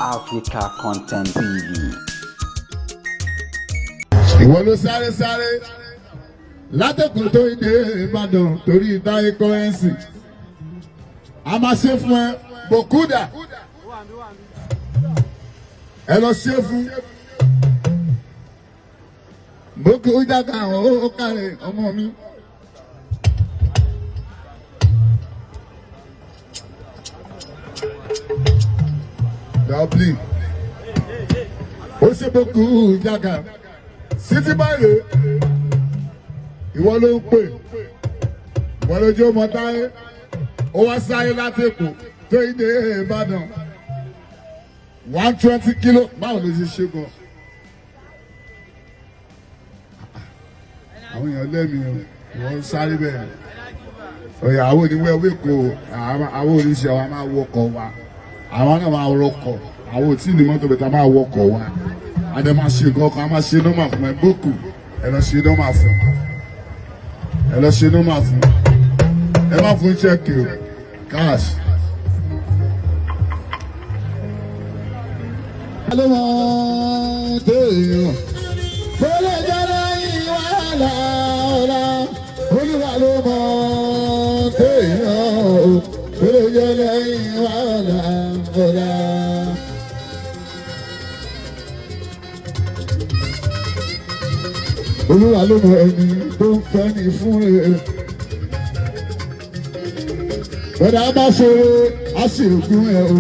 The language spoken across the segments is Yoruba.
Africa Content TV. Ìwọ ló sáré látẹ̀kùn tó ìdè Ìbàdàn torí ìdáyé kọ́rẹ́nsì. A máa ṣe fún ẹ Bòkúdà. Ẹ lọ ṣe fún Bòkúdà káwọn ó kárẹ̀ ọmọ mi. Dublin. Ó ṣe Bòkúdà ká. City báyìí ìwọ ló ń pè ìwọ lójú ọmọ táyé ó wá sáyé láti Èkó tó ìdè Ìbàdàn 120 kilo báwo ló ṣe ṣe gan. Àwọn èèyàn lẹ́mìí o ìwọ sáré bẹ́ẹ̀ ọ̀yà àwọn oníwẹ̀wé Èkó àwọn oníṣẹ́ wa máa wọkọ̀ wa àwọn náà máa rọkọ̀ àwọn ò tí ì ní mọ́tò bẹ̀tà máa wọkọ̀ wa adé máa ṣe nǹkan kan a máa ṣe nọ́mà fún ẹ bókù ẹ lọ ṣe nọ́mà fún ẹ lọ ṣe nọ́mà fún ẹ má fún ṣẹ́ẹ̀kì o cash. alómọ téèyàn bọ́lá jẹ́rẹ́ ìwàlá ọ̀la olúwa ló mọ téèyàn bọ́lá jẹ́rẹ́ ìwàlá ọ̀la. Olúwa ló mọ ẹni tó ń fẹ́ ní fún rere. Bọ́dà bá ṣeré, a sì gún ẹ o.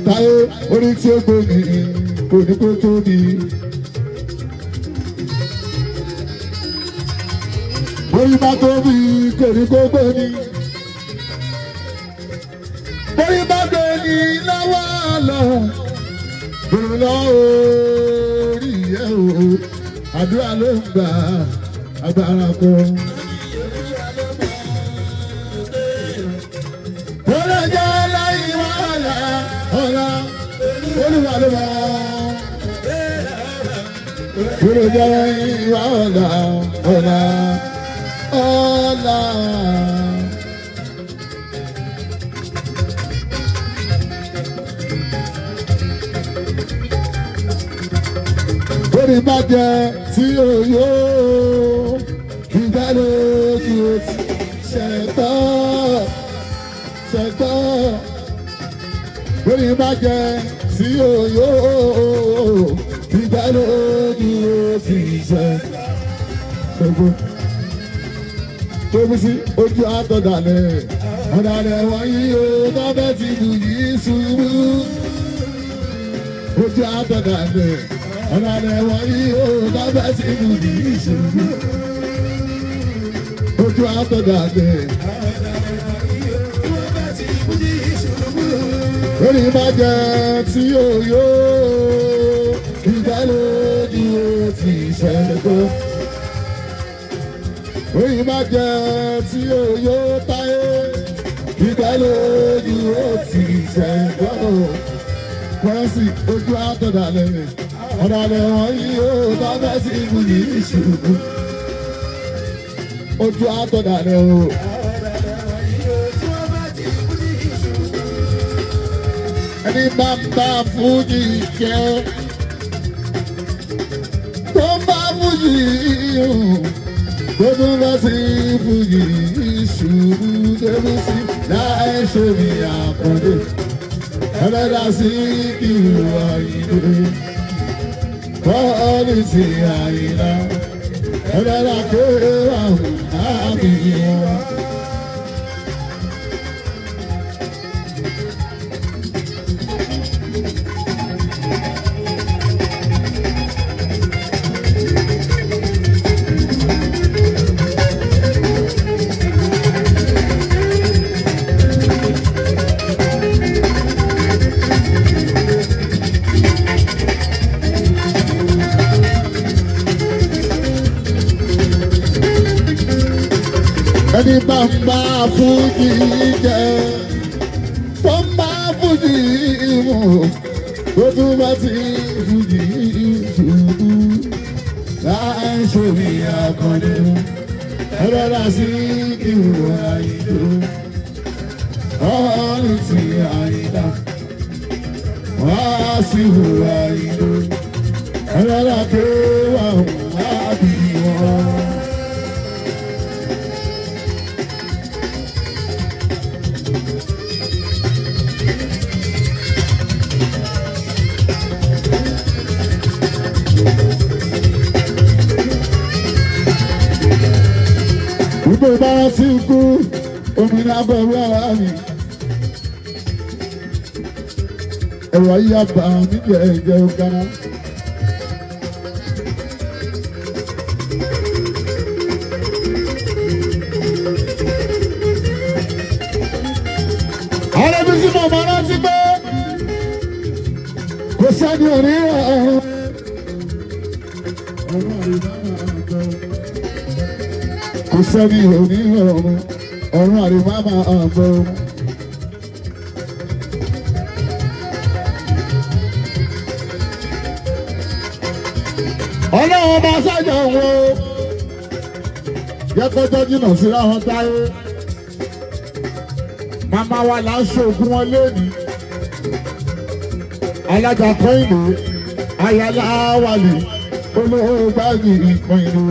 Táyé orí tí ó gbòdì kò ní kó tóbi. Orí bá tóbi kò ní kó gbòdì. Orí bá gbòdì lọ́wọ́ lọ. Bèrè lọ́wọ́ orí ẹ̀ o. Àdúrà ló ń gbà agbára kan. Bọ́lá jẹ́ láyé wàhálà ọ̀la olúwa ló mọ̀. Bọ́lá jẹ́ láyé wàhálà ọ̀la ọ̀la. Orí bá jẹ tí o yó ìdálé kí o ti ṣẹ̀tọ́. Orí bá jẹ tí o yó ìdálé kí o ti ṣẹ̀tọ́. Tóbi sí ojú àtọ̀dàlẹ̀ ọ̀dàlẹ̀ wọ̀nyí o tọ́bẹ̀ ti bù yìí ṣubú. Ojú àtọ̀dàlẹ̀ ọ̀dàlẹ̀ wọ̀nyí o tọ́bẹ̀ ti bù yìí ṣubú. Ojú àtọ̀dàlẹ̀ orí bá jẹ tí o yó ìdálójú o ti ṣẹ́gun. Orí bá jẹ tí o yó táyé ìdálójú o ti ṣẹ́gun. Pẹ́sì ojú àtọ̀dàlẹ̀ ọ̀dàlẹ̀ wọ̀nyí o tọ́bẹ̀ ti bù yìí ṣubú. Ojú àtọ̀dàlẹ̀ o. Ẹni bá ń bá fújì jẹ́ tó ń bá fújì tó tún bá sí fújì ṣubú débí sí láì ṣe mi àkọ́dé ẹlẹ́dà sí ìlú Àyìndé bọ́ọ̀lù sí Àyìnlá ẹlẹ́dà kéwà àmì wọn. Ẹni bá ń bá fújì jẹ tó ń bá fújì mu tó tún bá ti fújì ṣubú láì ṣe mi àkàndé ẹlẹ́dà sí ìlú Àyìndé ọ̀ọ́nì tí Àyìnlá wá sí ìhùwà ìlú ẹlẹ́dà tó wà wá bí wọn. Gbogbo ìbára sí ikú òmìnira bẹ̀rù ara mi. Ẹ̀rọ ayé àbá mi jẹ́ ẹ̀jẹ̀ ọ̀gáná. Àwọn ẹbí sí màmá rántí pé kò sẹ́ni òníra ọ̀run. Kò sẹ́ni òníra ọ̀run. Ọ̀run àrèmá máa bọ̀. Ọlọ́run bá sájà wo yẹ kọjọ́ jìnnà síra wọn táyé. Màmá wa là ń ṣoògùn wọn lónìí. Alága Kọ́ìnì, Ayálà Wálé, olówó gbági ìkan ìlú.